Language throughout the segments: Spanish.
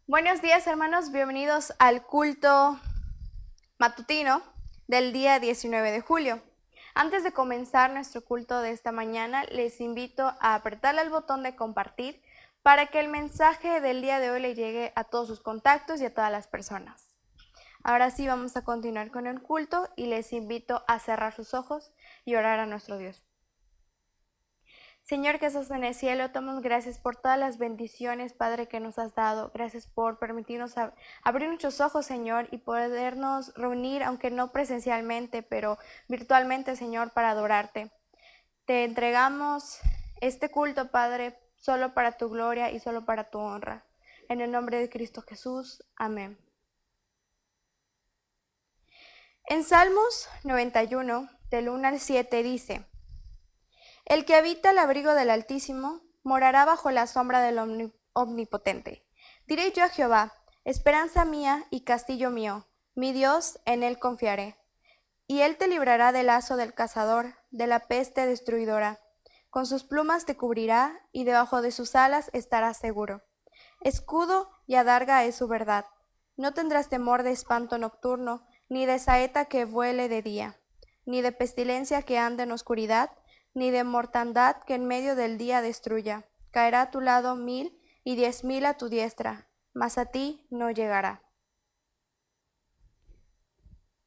Buenos días, hermanos, bienvenidos al culto matutino del día 19 de julio. Antes de comenzar nuestro culto de esta mañana, les invito a apretarle al botón de compartir para que el mensaje del día de hoy le llegue a todos sus contactos y a todas las personas. Ahora sí, vamos a continuar con el culto y les invito a cerrar sus ojos y orar a nuestro Dios. Señor que estás en el cielo, te damos gracias por todas las bendiciones, Padre, que nos has dado. Gracias por permitirnos abrir nuestros ojos, Señor, y podernos reunir, aunque no presencialmente, pero virtualmente, Señor, para adorarte. Te entregamos este culto, Padre, solo para tu gloria y solo para tu honra. En el nombre de Cristo Jesús. Amén. En Salmos 91, del 1 al 7, dice: El que habita el abrigo del Altísimo morará bajo la sombra del Omnipotente. Diré yo a Jehová, esperanza mía y castillo mío, mi Dios, en él confiaré. Y él te librará del lazo del cazador, de la peste destruidora. Con sus plumas te cubrirá, y debajo de sus alas estarás seguro. Escudo y adarga es su verdad. No tendrás temor de espanto nocturno, ni de saeta que vuele de día, ni de pestilencia que ande en oscuridad, ni de mortandad que en medio del día destruya. Caerá a tu lado 1000 y 10,000 a tu diestra, mas a ti no llegará.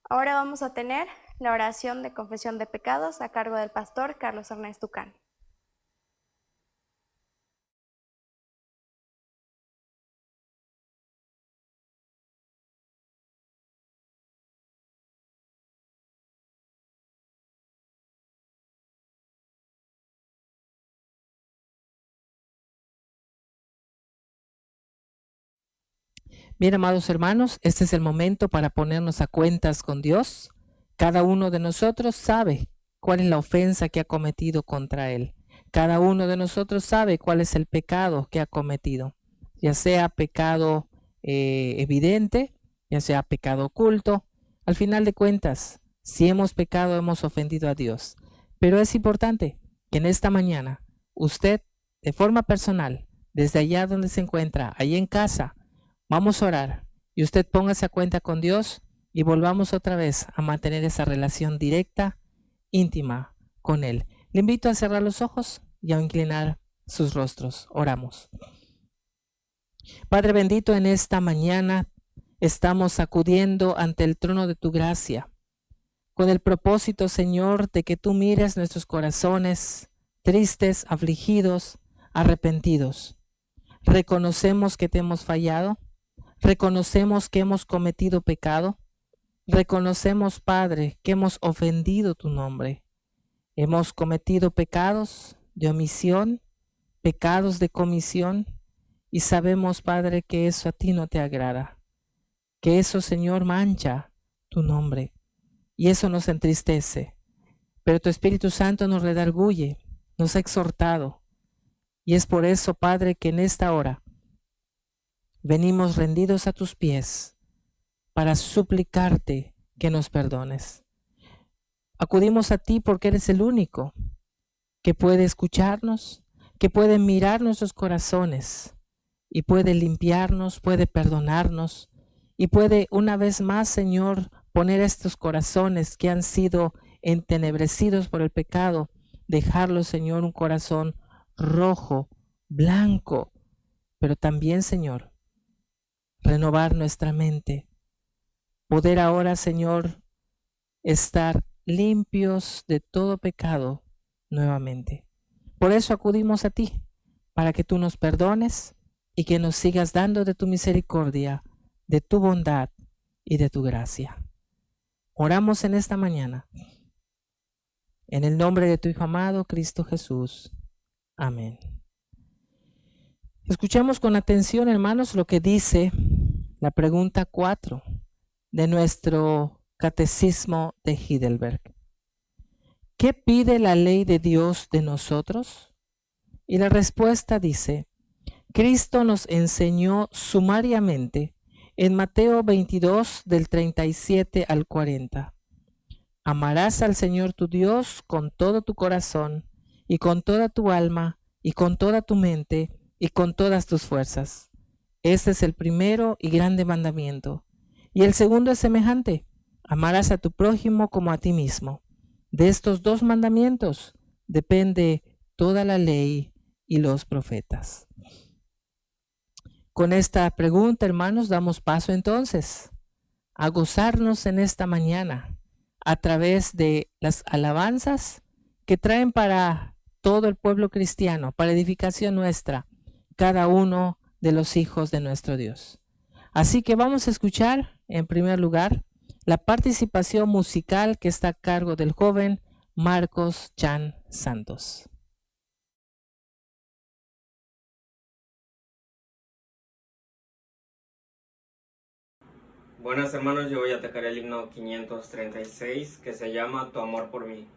Ahora vamos a tener la oración de confesión de pecados a cargo del pastor Carlos Ernesto Ucán. Bien, amados hermanos, este es el momento para ponernos a cuentas con Dios. Cada uno de nosotros sabe cuál es la ofensa que ha cometido contra Él. Cada uno de nosotros sabe cuál es el pecado que ha cometido, ya sea pecado evidente, ya sea pecado oculto. Al final de cuentas, si hemos pecado, hemos ofendido a Dios. Pero es importante que en esta mañana usted, de forma personal, desde allá donde se encuentra, ahí en casa, vamos a orar y usted póngase a cuenta con Dios y volvamos otra vez a mantener esa relación directa, íntima con Él. Le invito a cerrar los ojos y a inclinar sus rostros. Oramos. Padre bendito, en esta mañana estamos acudiendo ante el trono de tu gracia con el propósito, Señor, de que tú mires nuestros corazones tristes, afligidos, arrepentidos. Reconocemos que te hemos fallado. Reconocemos que hemos cometido pecado. Reconocemos, Padre, que hemos ofendido tu nombre. Hemos cometido pecados de omisión, pecados de comisión, y sabemos, Padre, que eso a ti no te agrada. Que eso, Señor, mancha tu nombre, y eso nos entristece. Pero tu Espíritu Santo nos redarguye, nos ha exhortado, y es por eso, Padre, que en esta hora venimos rendidos a tus pies para suplicarte que nos perdones. Acudimos a ti porque eres el único que puede escucharnos, que puede mirar nuestros corazones y puede limpiarnos, puede perdonarnos y puede una vez más, Señor, poner estos corazones que han sido entenebrecidos por el pecado, dejarlos, Señor, un corazón rojo, blanco, pero también, Señor, renovar nuestra mente, poder ahora, Señor, estar limpios de todo pecado nuevamente. Por eso acudimos a ti, para que tú nos perdones y que nos sigas dando de tu misericordia, de tu bondad y de tu gracia. Oramos en esta mañana, en el nombre de tu Hijo amado, Cristo Jesús. Amén. Escuchemos con atención, hermanos, lo que dice la pregunta 4 de nuestro Catecismo de Heidelberg. ¿Qué pide la ley de Dios de nosotros? Y la respuesta dice: Cristo nos enseñó sumariamente en Mateo 22 del 37 al 40. Amarás al Señor tu Dios con todo tu corazón y con toda tu alma y con toda tu mente y con todas tus fuerzas. Este es el primero y grande mandamiento. Y el segundo es semejante: amarás a tu prójimo como a ti mismo. De estos dos mandamientos depende toda la ley y los profetas. Con esta pregunta, hermanos, damos paso entonces a gozarnos en esta mañana a través de las alabanzas que traen para todo el pueblo cristiano, para edificación nuestra, cada uno de los hijos de nuestro Dios. Así que vamos a escuchar, en primer lugar, la participación musical que está a cargo del joven Marcos Chan Santos. Buenas hermanos, yo voy a tocar el himno 536 que se llama Tu amor por mí.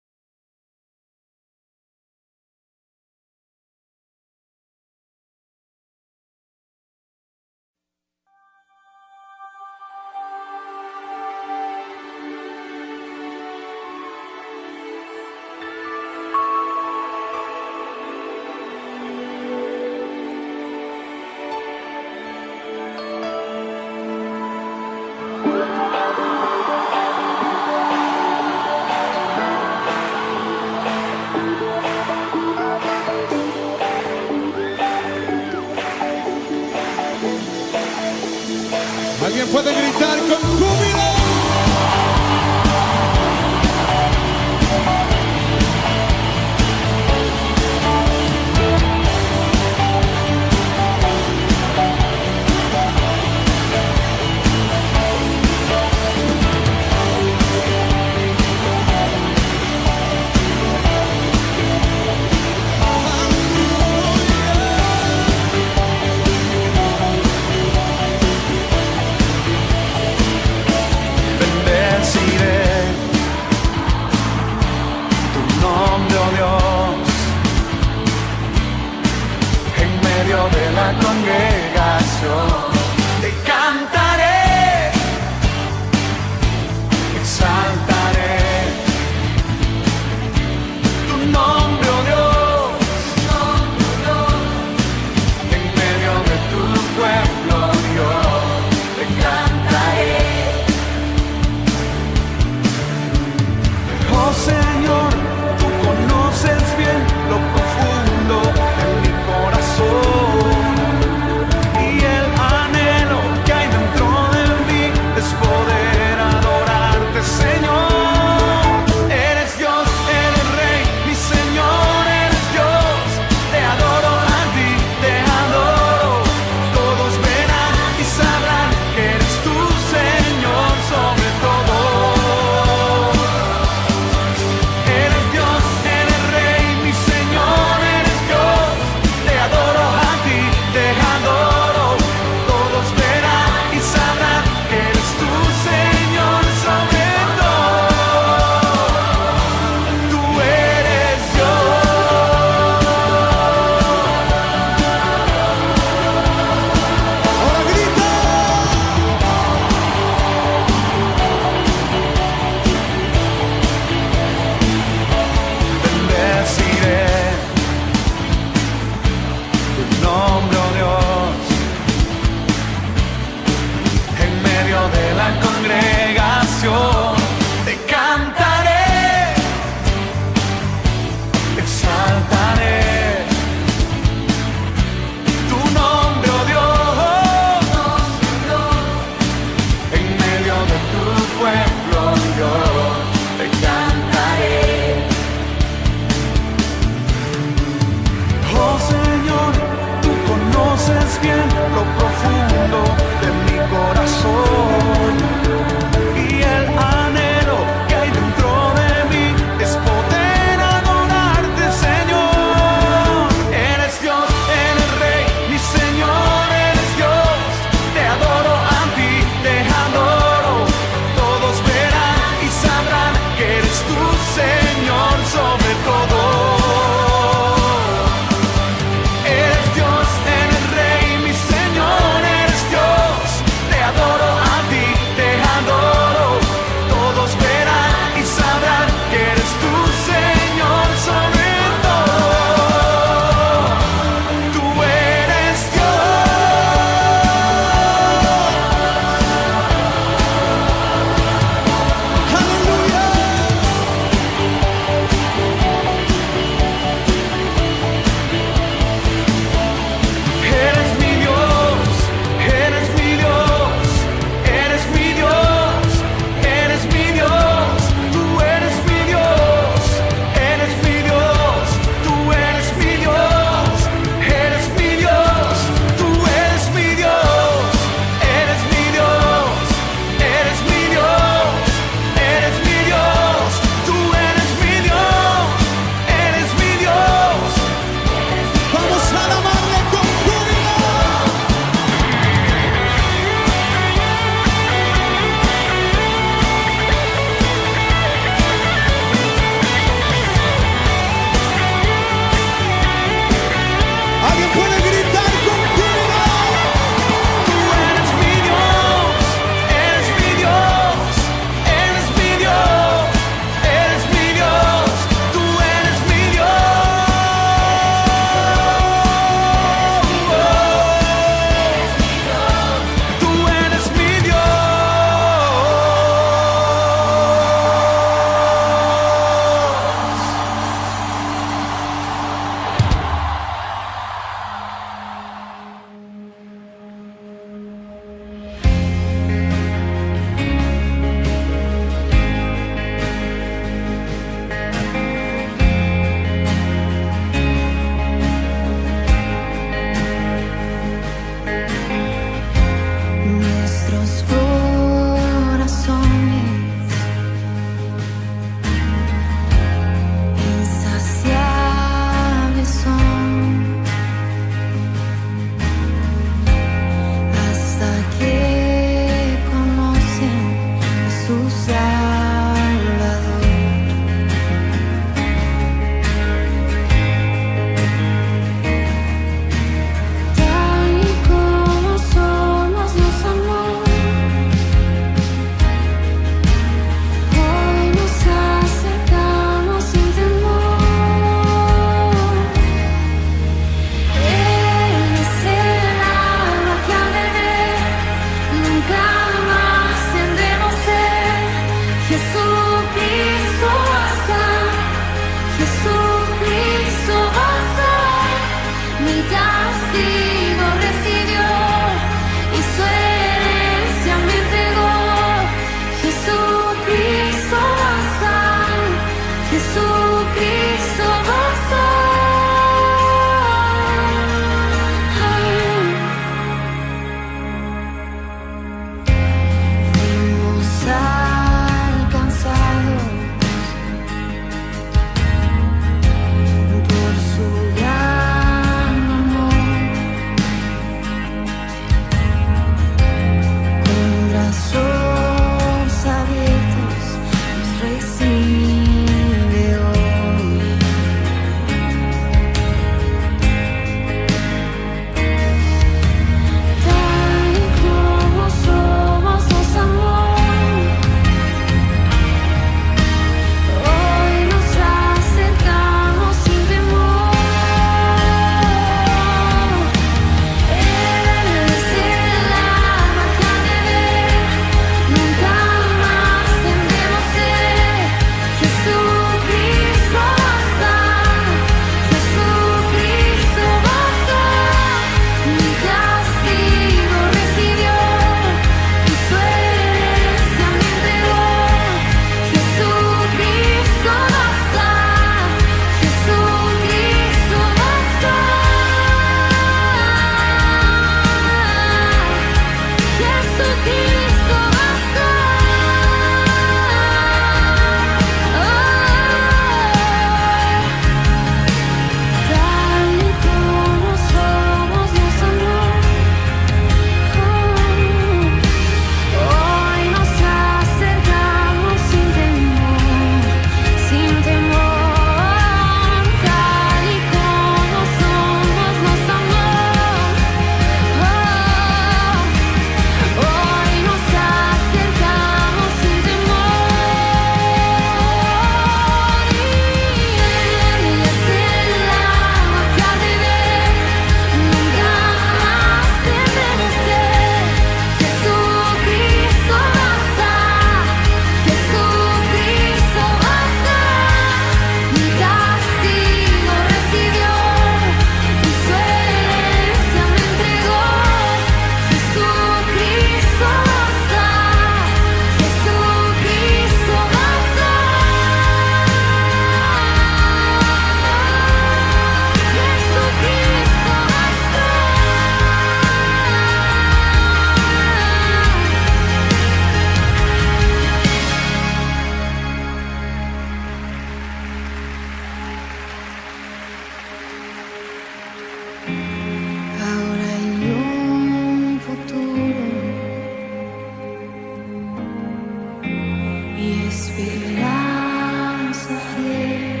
esperanza fiel,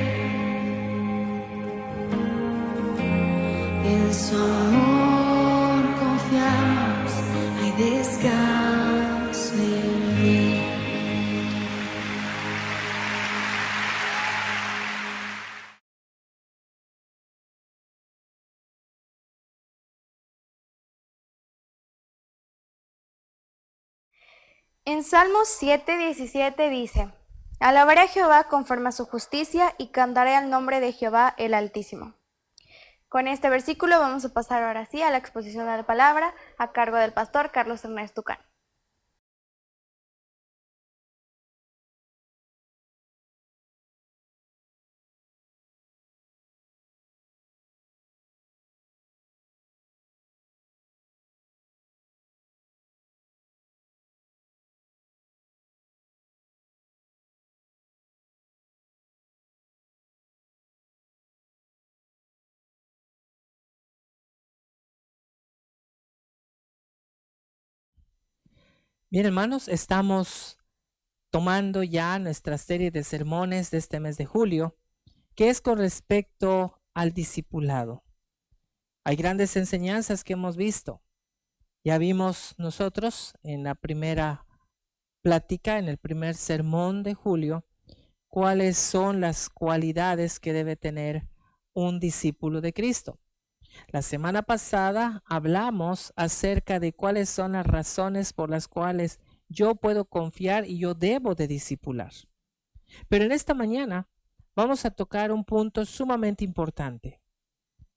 en su amor confiamos, hay descanso en mí. En Salmos 7:17 dice: Alabaré a Jehová conforme a su justicia y cantaré al nombre de Jehová el Altísimo. Con este versículo vamos a pasar ahora sí a la exposición de la palabra a cargo del pastor Carlos Ernesto Tucán. Bien, hermanos, estamos tomando ya nuestra serie de sermones de este mes de julio, que es con respecto al discipulado. Hay grandes enseñanzas que hemos visto. Ya vimos nosotros en la primera plática, en el primer sermón de julio, cuáles son las cualidades que debe tener un discípulo de Cristo. La semana pasada hablamos acerca de cuáles son las razones por las cuales yo puedo confiar y yo debo de discipular. Pero en esta mañana vamos a tocar un punto sumamente importante.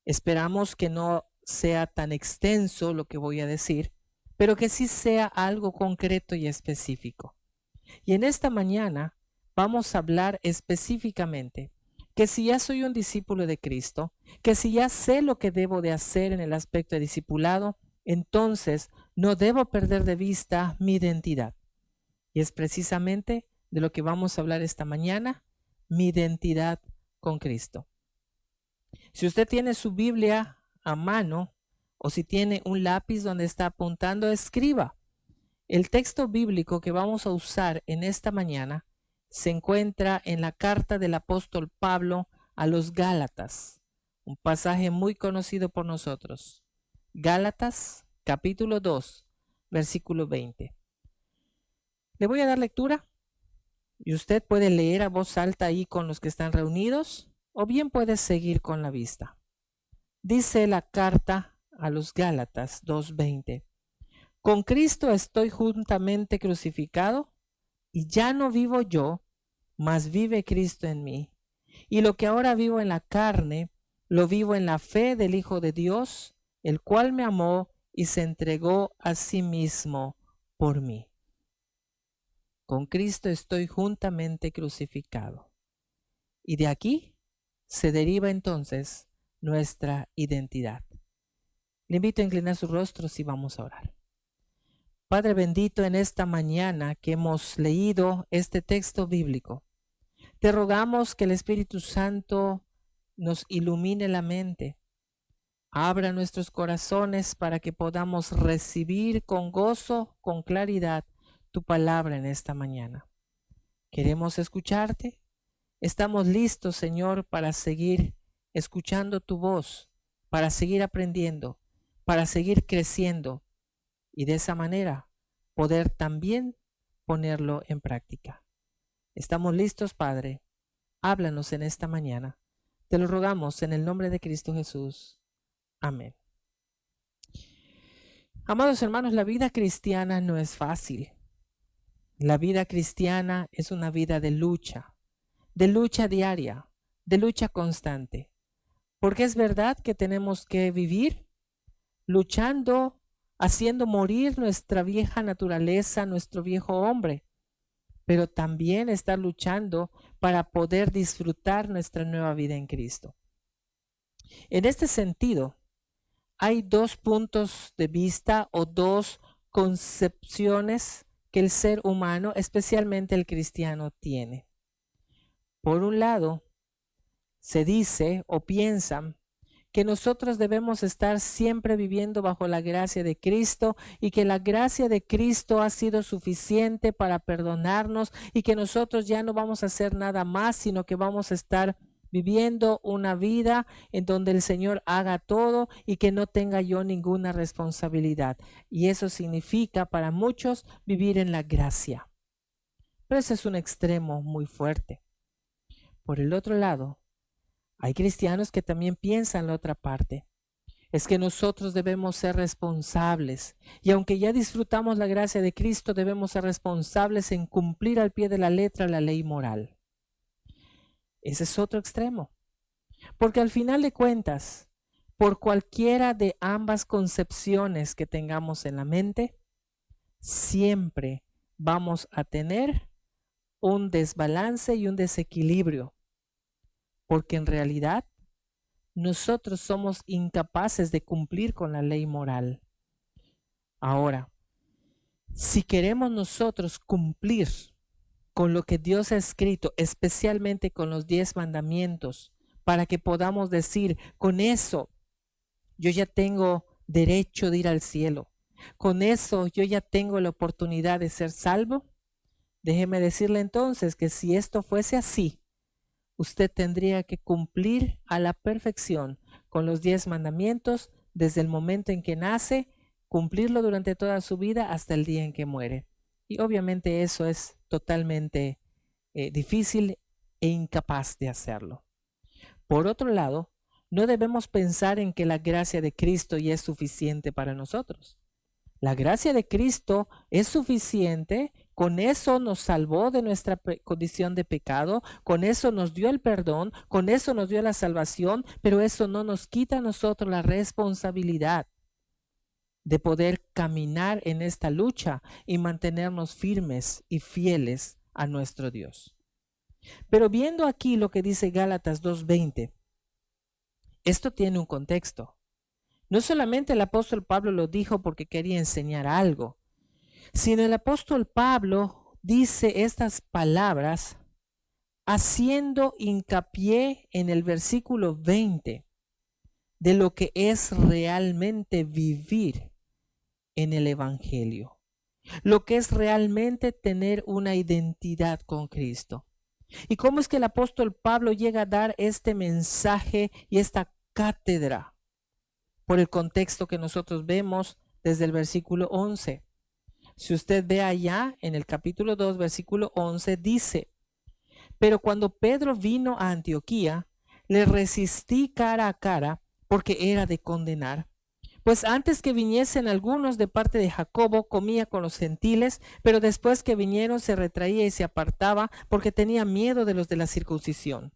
Esperamos que no sea tan extenso lo que voy a decir, pero que sí sea algo concreto y específico. Y en esta mañana vamos a hablar específicamente que si ya soy un discípulo de Cristo, que si ya sé lo que debo de hacer en el aspecto de discipulado, entonces no debo perder de vista mi identidad. Y es precisamente de lo que vamos a hablar esta mañana, mi identidad con Cristo. Si usted tiene su Biblia a mano o si tiene un lápiz donde está apuntando, escriba. El texto bíblico que vamos a usar en esta mañana se encuentra en la carta del apóstol Pablo a los Gálatas, un pasaje muy conocido por nosotros. Gálatas, capítulo 2, versículo 20. Le voy a dar lectura y usted puede leer a voz alta ahí con los que están reunidos o bien puede seguir con la vista. Dice la carta a los Gálatas 2:20. Con Cristo estoy juntamente crucificado y ya no vivo yo, mas vive Cristo en mí. Y lo que ahora vivo en la carne, lo vivo en la fe del Hijo de Dios, el cual me amó y se entregó a sí mismo por mí. Con Cristo estoy juntamente crucificado. Y de aquí se deriva entonces nuestra identidad. Le invito a inclinar sus rostros y vamos a orar. Padre bendito, en esta mañana que hemos leído este texto bíblico, te rogamos que el Espíritu Santo nos ilumine la mente, abra nuestros corazones para que podamos recibir con gozo, con claridad, tu palabra en esta mañana. Queremos escucharte. Estamos listos, Señor, para seguir escuchando tu voz, para seguir aprendiendo, para seguir creciendo y de esa manera poder también ponerlo en práctica. Estamos listos, Padre. Háblanos en esta mañana. Te lo rogamos en el nombre de Cristo Jesús. Amén. Amados hermanos, la vida cristiana no es fácil. La vida cristiana es una vida de lucha diaria, de lucha constante. Porque es verdad que tenemos que vivir luchando, haciendo morir nuestra vieja naturaleza, nuestro viejo hombre, pero también estar luchando para poder disfrutar nuestra nueva vida en Cristo. En este sentido, hay dos puntos de vista o dos concepciones que el ser humano, especialmente el cristiano, tiene. Por un lado, se dice o piensan que nosotros debemos estar siempre viviendo bajo la gracia de Cristo y que la gracia de Cristo ha sido suficiente para perdonarnos y que nosotros ya no vamos a hacer nada más, sino que vamos a estar viviendo una vida en donde el Señor haga todo y que no tenga yo ninguna responsabilidad. Y eso significa para muchos vivir en la gracia. Pero ese es un extremo muy fuerte. Por el otro lado, hay cristianos que también piensan la otra parte. Es que nosotros debemos ser responsables y aunque ya disfrutamos la gracia de Cristo, debemos ser responsables en cumplir al pie de la letra la ley moral. Ese es otro extremo. Porque al final de cuentas, por cualquiera de ambas concepciones que tengamos en la mente, siempre vamos a tener un desbalance y un desequilibrio. Porque en realidad nosotros somos incapaces de cumplir con la ley moral. Ahora, si queremos nosotros cumplir con lo que Dios ha escrito, especialmente con los 10 mandamientos, para que podamos decir, con eso yo ya tengo derecho de ir al cielo, con eso yo ya tengo la oportunidad de ser salvo, déjeme decirle entonces que si esto fuese así, usted tendría que cumplir a la perfección con los 10 mandamientos desde el momento en que nace, cumplirlo durante toda su vida hasta el día en que muere. Y obviamente eso es totalmente difícil e incapaz de hacerlo. Por otro lado, no debemos pensar en que la gracia de Cristo ya es suficiente para nosotros. La gracia de Cristo es suficiente, con eso nos salvó de nuestra condición de pecado, con eso nos dio el perdón, con eso nos dio la salvación, pero eso no nos quita a nosotros la responsabilidad de poder caminar en esta lucha y mantenernos firmes y fieles a nuestro Dios. Pero viendo aquí lo que dice Gálatas 2:20, esto tiene un contexto. No solamente el apóstol Pablo lo dijo porque quería enseñar algo, sino el apóstol Pablo dice estas palabras haciendo hincapié en el versículo 20 de lo que es realmente vivir en el Evangelio, lo que es realmente tener una identidad con Cristo. ¿Y cómo es que el apóstol Pablo llega a dar este mensaje y esta cátedra? Por el contexto que nosotros vemos desde el versículo 11. Si usted ve allá en el capítulo 2, versículo 11, dice: pero cuando Pedro vino a Antioquía, le resistí cara a cara porque era de condenar. Pues antes que viniesen algunos de parte de Jacobo, comía con los gentiles, pero después que vinieron se retraía y se apartaba porque tenía miedo de los de la circuncisión.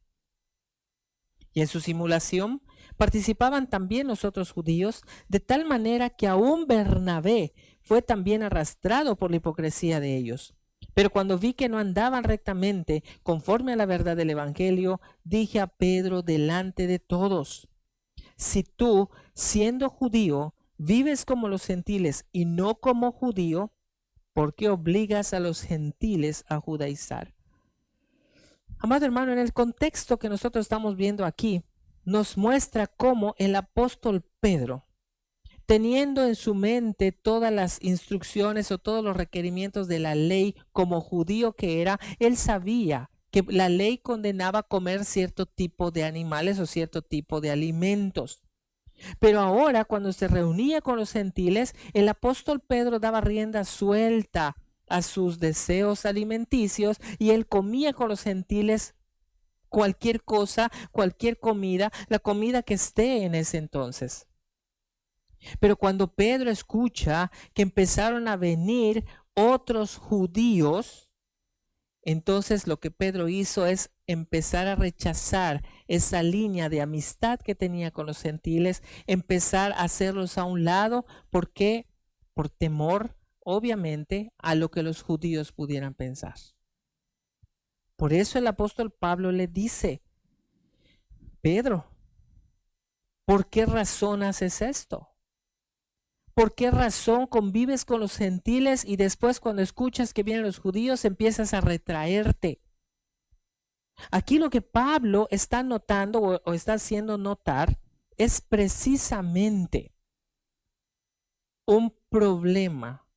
Y en su simulación participaban también los otros judíos, de tal manera que aún Bernabé fue también arrastrado por la hipocresía de ellos. Pero cuando vi que no andaban rectamente conforme a la verdad del Evangelio, dije a Pedro delante de todos: si tú, siendo judío, vives como los gentiles y no como judío, ¿por qué obligas a los gentiles a judaizar? Amado hermano, en el contexto que nosotros estamos viendo aquí, nos muestra cómo el apóstol Pedro, teniendo en su mente todas las instrucciones o todos los requerimientos de la ley como judío que era, él sabía que la ley condenaba comer cierto tipo de animales o cierto tipo de alimentos. Pero ahora, cuando se reunía con los gentiles, el apóstol Pedro daba rienda suelta a sus deseos alimenticios y él comía con los gentiles cualquier cosa, cualquier comida, la comida que esté en ese entonces. Pero cuando Pedro escucha que empezaron a venir otros judíos, entonces lo que Pedro hizo es empezar a rechazar esa línea de amistad que tenía con los gentiles, empezar a hacerlos a un lado. ¿Por qué? Por temor, obviamente, a lo que los judíos pudieran pensar. Por eso el apóstol Pablo le dice: Pedro, ¿por qué razón haces esto? ¿Por qué razón convives con los gentiles y después cuando escuchas que vienen los judíos empiezas a retraerte? Aquí lo que Pablo está notando o está haciendo notar es precisamente un problema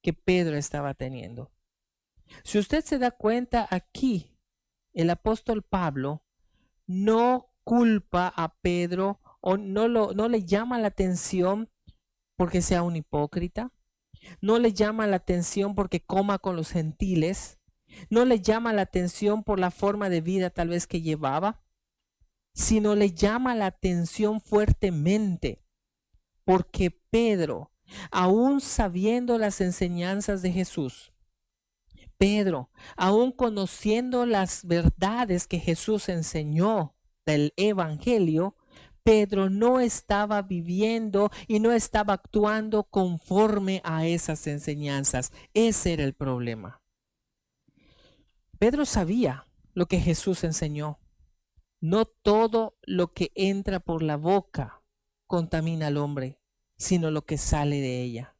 que Pedro estaba teniendo. Si usted se da cuenta aquí, el apóstol Pablo no culpa a Pedro o no le llama la atención porque sea un hipócrita, no le llama la atención porque coma con los gentiles, no le llama la atención por la forma de vida tal vez que llevaba, sino le llama la atención fuertemente porque Pedro, aún sabiendo las enseñanzas de Jesús, Pedro, aún conociendo las verdades que Jesús enseñó del Evangelio, Pedro no estaba viviendo y no estaba actuando conforme a esas enseñanzas. Ese era el problema. Pedro sabía lo que Jesús enseñó. No todo lo que entra por la boca contamina al hombre, sino lo que sale de ella.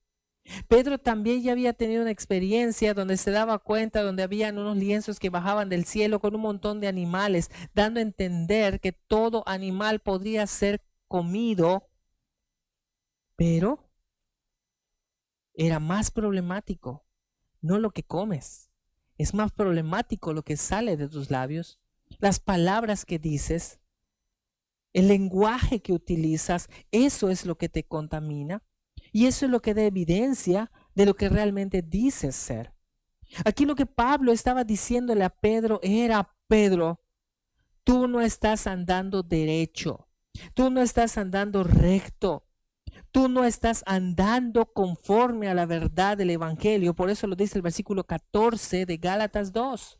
Pedro también ya había tenido una experiencia donde se daba cuenta, donde habían unos lienzos que bajaban del cielo con un montón de animales, dando a entender que todo animal podría ser comido, pero era más problemático, no lo que comes, es más problemático lo que sale de tus labios, las palabras que dices, el lenguaje que utilizas, eso es lo que te contamina. Y eso es lo que da evidencia de lo que realmente dices ser. Aquí lo que Pablo estaba diciéndole a Pedro era: Pedro, tú no estás andando derecho, tú no estás andando recto, tú no estás andando conforme a la verdad del Evangelio. Por eso lo dice el versículo 14 de Gálatas 2.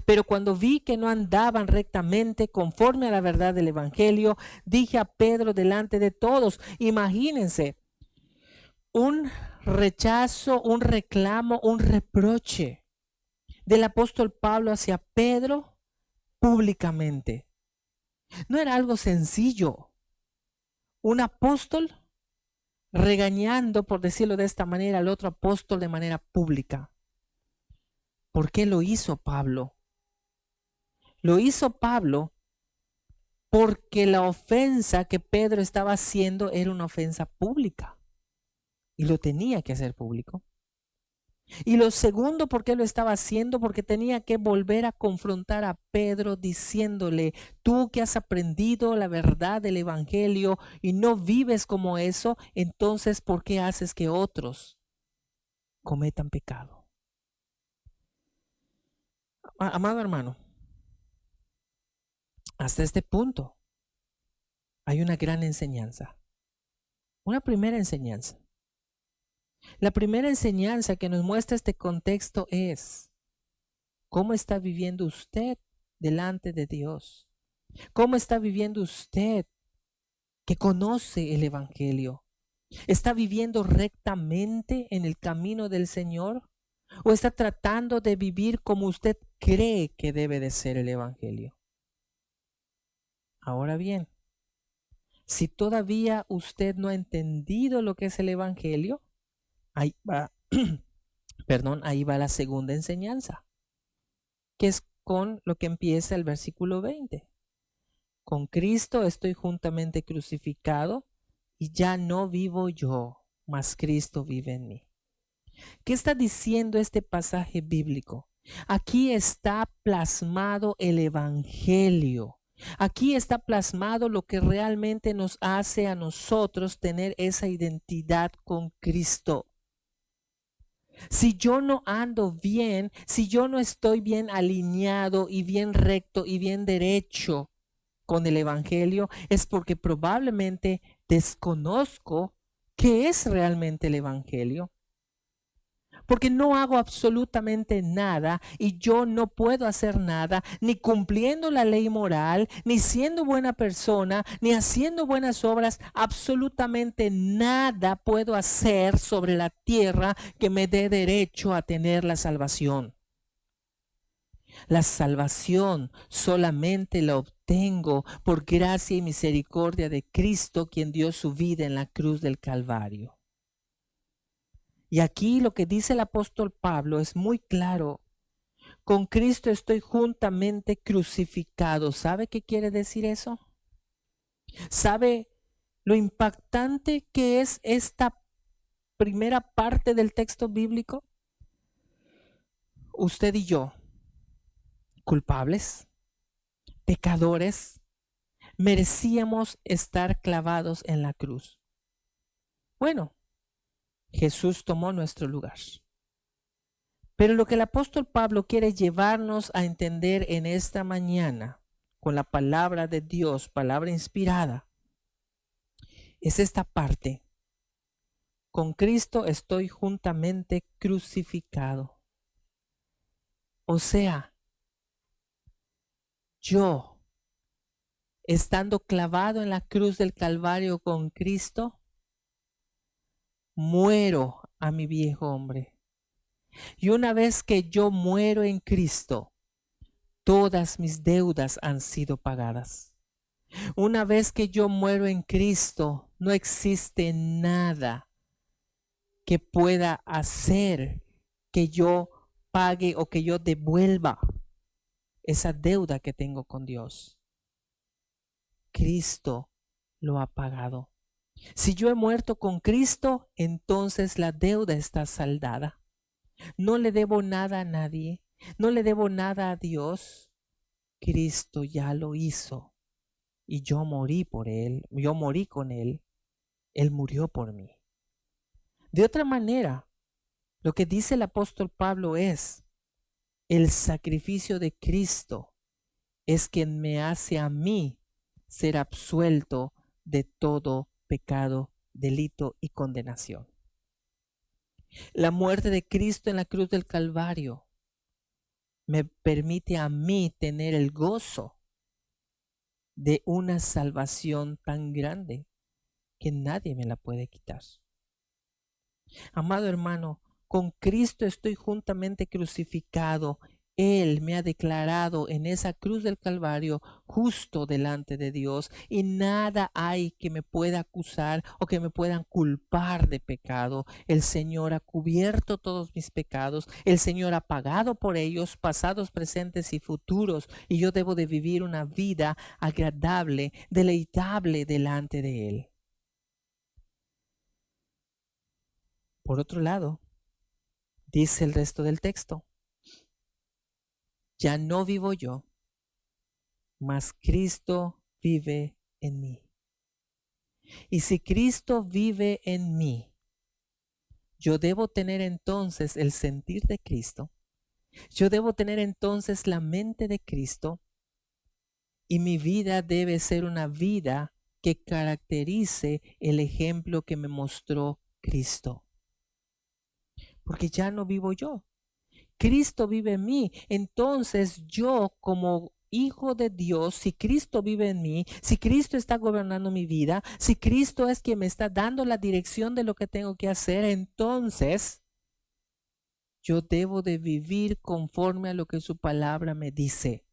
Pero cuando vi que no andaban rectamente conforme a la verdad del Evangelio, dije a Pedro delante de todos. Imagínense, un rechazo, un reclamo, un reproche del apóstol Pablo hacia Pedro públicamente. No era algo sencillo. Un apóstol regañando, por decirlo de esta manera, al otro apóstol de manera pública. ¿Por qué lo hizo Pablo? Lo hizo Pablo porque la ofensa que Pedro estaba haciendo era una ofensa pública y lo tenía que hacer público. Y lo segundo, ¿por qué lo estaba haciendo? Porque tenía que volver a confrontar a Pedro diciéndole: tú que has aprendido la verdad del Evangelio y no vives como eso, entonces ¿por qué haces que otros cometan pecado? Amado hermano, hasta este punto hay una gran enseñanza. Una primera enseñanza. La primera enseñanza que nos muestra este contexto es: ¿cómo está viviendo usted delante de Dios? ¿Cómo está viviendo usted que conoce el Evangelio? ¿Está viviendo rectamente en el camino del Señor? ¿O está tratando de vivir como usted cree que debe de ser el Evangelio? Ahora bien, si todavía usted no ha entendido lo que es el Evangelio, ahí va, ahí va la segunda enseñanza, que es con lo que empieza el versículo 20. Con Cristo estoy juntamente crucificado y ya no vivo yo, mas Cristo vive en mí. ¿Qué está diciendo este pasaje bíblico? Aquí está plasmado el Evangelio. Aquí está plasmado lo que realmente nos hace a nosotros tener esa identidad con Cristo. Si yo no ando bien, si yo no estoy bien alineado y bien recto y bien derecho con el Evangelio, es porque probablemente desconozco qué es realmente el Evangelio. Porque no hago absolutamente nada y yo no puedo hacer nada, ni cumpliendo la ley moral, ni siendo buena persona, ni haciendo buenas obras. Absolutamente nada puedo hacer sobre la tierra que me dé derecho a tener la salvación. La salvación solamente la obtengo por gracia y misericordia de Cristo, quien dio su vida en la cruz del Calvario. Y aquí lo que dice el apóstol Pablo es muy claro. Con Cristo estoy juntamente crucificado. ¿Sabe qué quiere decir eso? ¿Sabe lo impactante que es esta primera parte del texto bíblico? Usted y yo, culpables, pecadores, merecíamos estar clavados en la cruz. Bueno, Jesús tomó nuestro lugar. Pero lo que el apóstol Pablo quiere llevarnos a entender en esta mañana, con la palabra de Dios, palabra inspirada, es esta parte. Con Cristo estoy juntamente crucificado. O sea, yo, estando clavado en la cruz del Calvario con Cristo, muero a mi viejo hombre. Y una vez que yo muero en Cristo, todas mis deudas han sido pagadas. Una vez que yo muero en Cristo, no existe nada que pueda hacer que yo pague o que yo devuelva esa deuda que tengo con Dios. Cristo lo ha pagado. Si yo he muerto con Cristo, entonces la deuda está saldada. No le debo nada a nadie, no le debo nada a Dios. Cristo ya lo hizo y yo morí por Él, yo morí con Él, Él murió por mí. De otra manera, lo que dice el apóstol Pablo es, el sacrificio de Cristo es quien me hace a mí ser absuelto de todo pecado, delito y condenación. La muerte de Cristo en la cruz del Calvario me permite a mí tener el gozo de una salvación tan grande que nadie me la puede quitar. Amado hermano, con Cristo estoy juntamente crucificado. Él me ha declarado en esa cruz del Calvario justo delante de Dios y nada hay que me pueda acusar o que me puedan culpar de pecado. El Señor ha cubierto todos mis pecados, el Señor ha pagado por ellos, pasados, presentes y futuros, y yo debo de vivir una vida agradable, deleitable delante de Él. Por otro lado, dice el resto del texto, ya no vivo yo, mas Cristo vive en mí. Y si Cristo vive en mí, yo debo tener entonces el sentir de Cristo, yo debo tener entonces la mente de Cristo, y mi vida debe ser una vida que caracterice el ejemplo que me mostró Cristo. Porque ya no vivo yo. Cristo vive en mí. Entonces yo como hijo de Dios, si Cristo vive en mí, si Cristo está gobernando mi vida, si Cristo es quien me está dando la dirección de lo que tengo que hacer, entonces yo debo de vivir conforme a lo que su palabra me dice.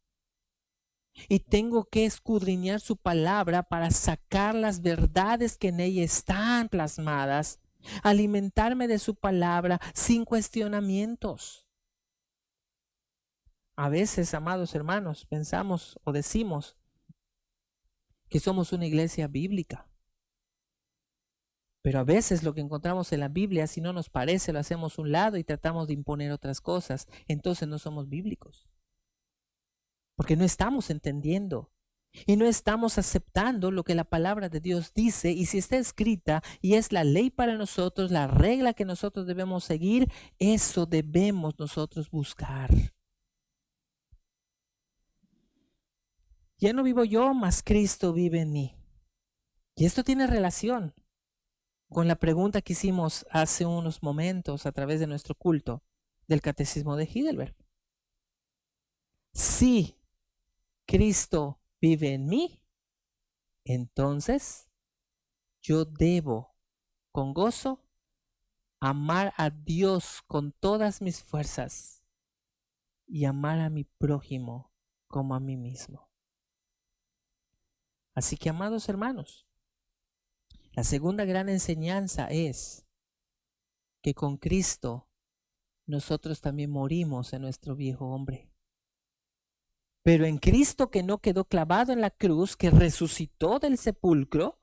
Y tengo que escudriñar su palabra para sacar las verdades que en ella están plasmadas, alimentarme de su palabra sin cuestionamientos. A veces, amados hermanos, pensamos o decimos que somos una iglesia bíblica. Pero a veces lo que encontramos en la Biblia, si no nos parece, lo hacemos a un lado y tratamos de imponer otras cosas. Entonces no somos bíblicos. Porque no estamos entendiendo y no estamos aceptando lo que la palabra de Dios dice. Y si está escrita y es la ley para nosotros, la regla que nosotros debemos seguir, eso debemos nosotros buscar. Ya no vivo yo, mas Cristo vive en mí. Y esto tiene relación con la pregunta que hicimos hace unos momentos a través de nuestro culto del Catecismo de Heidelberg. Si Cristo vive en mí, entonces yo debo con gozo amar a Dios con todas mis fuerzas y amar a mi prójimo como a mí mismo. Así que, amados hermanos, la segunda gran enseñanza es que con Cristo nosotros también morimos en nuestro viejo hombre. Pero en Cristo, que no quedó clavado en la cruz, que resucitó del sepulcro,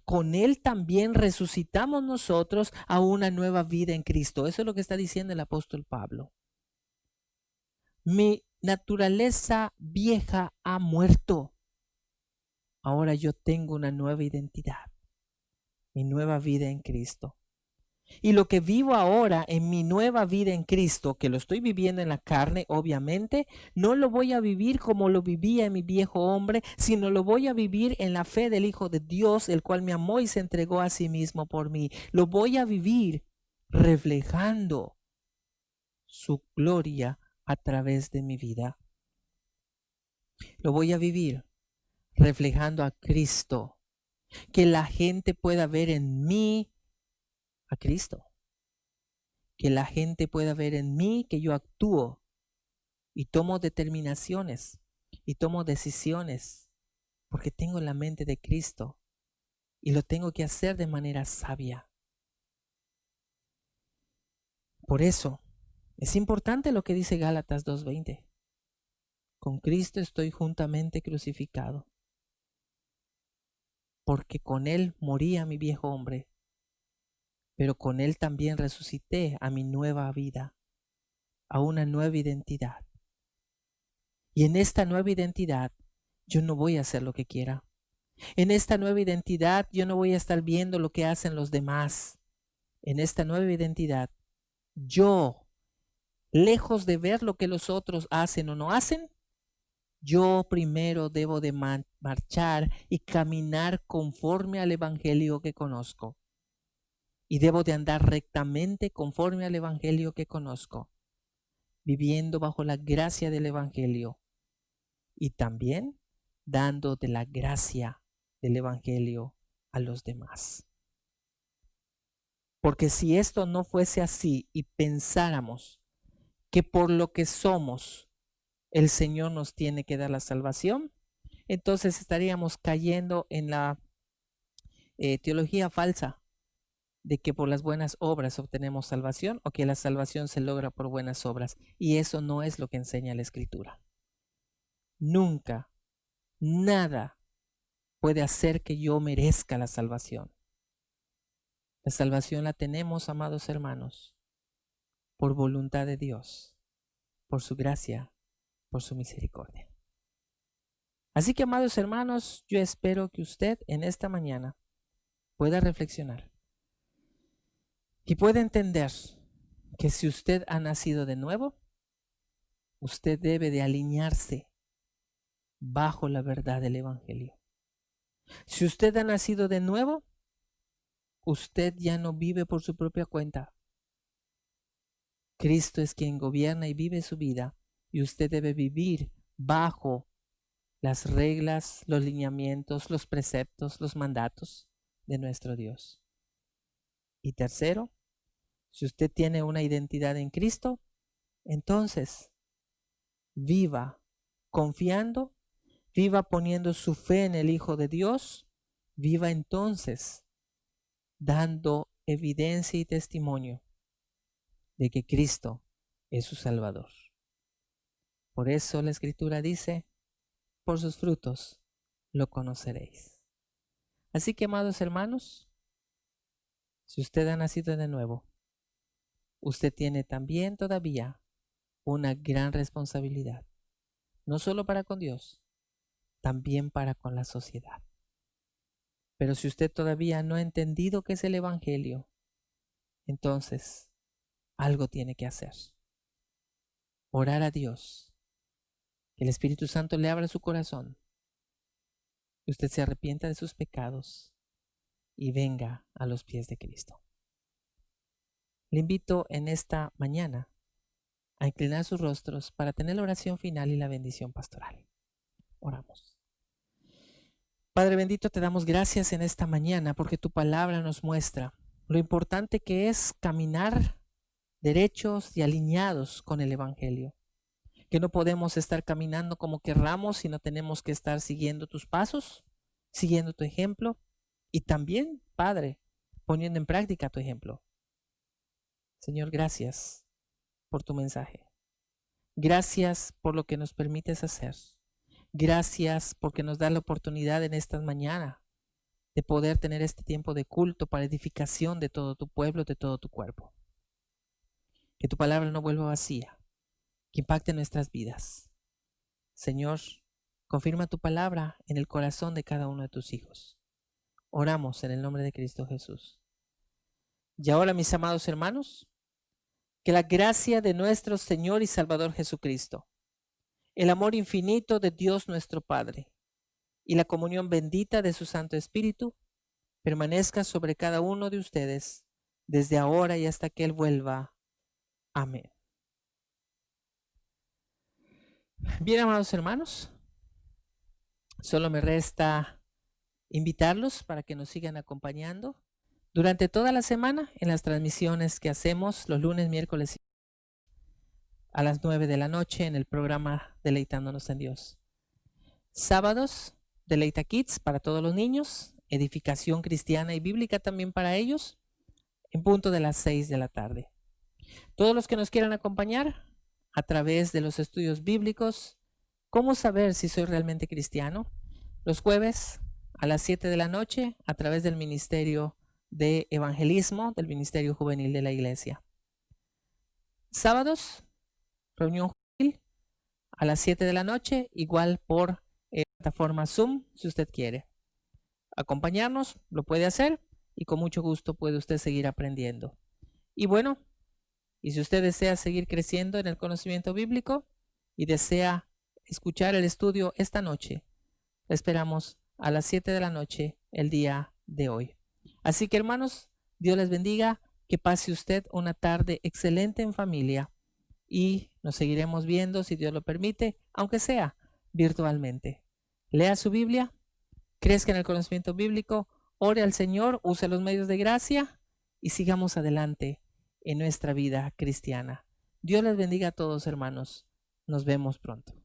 con Él también resucitamos nosotros a una nueva vida en Cristo. Eso es lo que está diciendo el apóstol Pablo. Mi naturaleza vieja ha muerto. Ahora yo tengo una nueva identidad, mi nueva vida en Cristo. Y lo que vivo ahora en mi nueva vida en Cristo, que lo estoy viviendo en la carne, obviamente, no lo voy a vivir como lo vivía en mi viejo hombre, sino lo voy a vivir en la fe del Hijo de Dios, el cual me amó y se entregó a sí mismo por mí. Lo voy a vivir reflejando su gloria a través de mi vida. Lo voy a vivir reflejando a Cristo, que la gente pueda ver en mí a Cristo, que la gente pueda ver en mí que yo actúo y tomo determinaciones y tomo decisiones porque tengo la mente de Cristo y lo tengo que hacer de manera sabia. Por eso es importante lo que dice Gálatas 2:20. Con Cristo estoy juntamente crucificado, porque con Él morí a mi viejo hombre, pero con Él también resucité a mi nueva vida, a una nueva identidad. Y en esta nueva identidad yo no voy a hacer lo que quiera. En esta nueva identidad yo no voy a estar viendo lo que hacen los demás. En esta nueva identidad yo, lejos de ver lo que los otros hacen o no hacen, yo primero debo de marchar y caminar conforme al evangelio que conozco. Y debo de andar rectamente conforme al evangelio que conozco, viviendo bajo la gracia del evangelio y también dando de la gracia del evangelio a los demás. Porque si esto no fuese así y pensáramos que por lo que somos el Señor nos tiene que dar la salvación, entonces estaríamos cayendo en la teología falsa de que por las buenas obras obtenemos salvación o que la salvación se logra por buenas obras. Y eso no es lo que enseña la Escritura. Nunca, nada puede hacer que yo merezca la salvación. La salvación la tenemos, amados hermanos, por voluntad de Dios, por su gracia, por su misericordia. Así que, amados hermanos, yo espero que usted en esta mañana pueda reflexionar y pueda entender que si usted ha nacido de nuevo, usted debe de alinearse bajo la verdad del Evangelio. Si usted ha nacido de nuevo, usted ya no vive por su propia cuenta. Cristo es quien gobierna y vive su vida, y usted debe vivir bajo las reglas, los lineamientos, los preceptos, los mandatos de nuestro Dios. Y tercero, si usted tiene una identidad en Cristo, entonces viva confiando, viva poniendo su fe en el Hijo de Dios, viva entonces dando evidencia y testimonio de que Cristo es su Salvador. Por eso la Escritura dice, por sus frutos lo conoceréis. Así que, amados hermanos, si usted ha nacido de nuevo, usted tiene también todavía una gran responsabilidad, no solo para con Dios, también para con la sociedad. Pero si usted todavía no ha entendido qué es el Evangelio, entonces algo tiene que hacer. Orar a Dios, que el Espíritu Santo le abra su corazón, que usted se arrepienta de sus pecados y venga a los pies de Cristo. Le invito en esta mañana a inclinar sus rostros para tener la oración final y la bendición pastoral. Oramos. Padre bendito, te damos gracias en esta mañana porque tu palabra nos muestra lo importante que es caminar derechos y alineados con el Evangelio. Que no podemos estar caminando como querramos, sino tenemos que estar siguiendo tus pasos, siguiendo tu ejemplo y también, Padre, poniendo en práctica tu ejemplo. Señor, gracias por tu mensaje. Gracias por lo que nos permites hacer. Gracias porque nos das la oportunidad en esta mañana de poder tener este tiempo de culto para edificación de todo tu pueblo, de todo tu cuerpo. Que tu palabra no vuelva vacía, que impacte nuestras vidas. Señor, confirma tu palabra en el corazón de cada uno de tus hijos. Oramos en el nombre de Cristo Jesús. Y ahora, mis amados hermanos, que la gracia de nuestro Señor y Salvador Jesucristo, el amor infinito de Dios nuestro Padre y la comunión bendita de su Santo Espíritu permanezca sobre cada uno de ustedes desde ahora y hasta que Él vuelva. Amén. Bien, amados hermanos, solo me resta invitarlos para que nos sigan acompañando durante toda la semana en las transmisiones que hacemos los lunes, miércoles a las 9 de la noche en el programa Deleitándonos en Dios. Sábados, Deleita Kids para todos los niños, edificación cristiana y bíblica también para ellos, en punto de las 6 de la tarde. Todos los que nos quieran acompañar a través de los estudios bíblicos, ¿cómo saber si soy realmente cristiano? Los jueves a las 7 de la noche a través del Ministerio de Evangelismo del Ministerio Juvenil de la Iglesia. Sábados, reunión juvenil a las 7 de la noche, igual por plataforma Zoom, si usted quiere acompañarnos, lo puede hacer y con mucho gusto puede usted seguir aprendiendo. Y bueno, y si usted desea seguir creciendo en el conocimiento bíblico y desea escuchar el estudio esta noche, lo esperamos a las 7 de la noche el día de hoy. Así que, hermanos, Dios les bendiga, que pase usted una tarde excelente en familia y nos seguiremos viendo, si Dios lo permite, aunque sea virtualmente. Lea su Biblia, crezca en el conocimiento bíblico, ore al Señor, use los medios de gracia y sigamos adelante en nuestra vida cristiana. Dios les bendiga a todos, hermanos. Nos vemos pronto.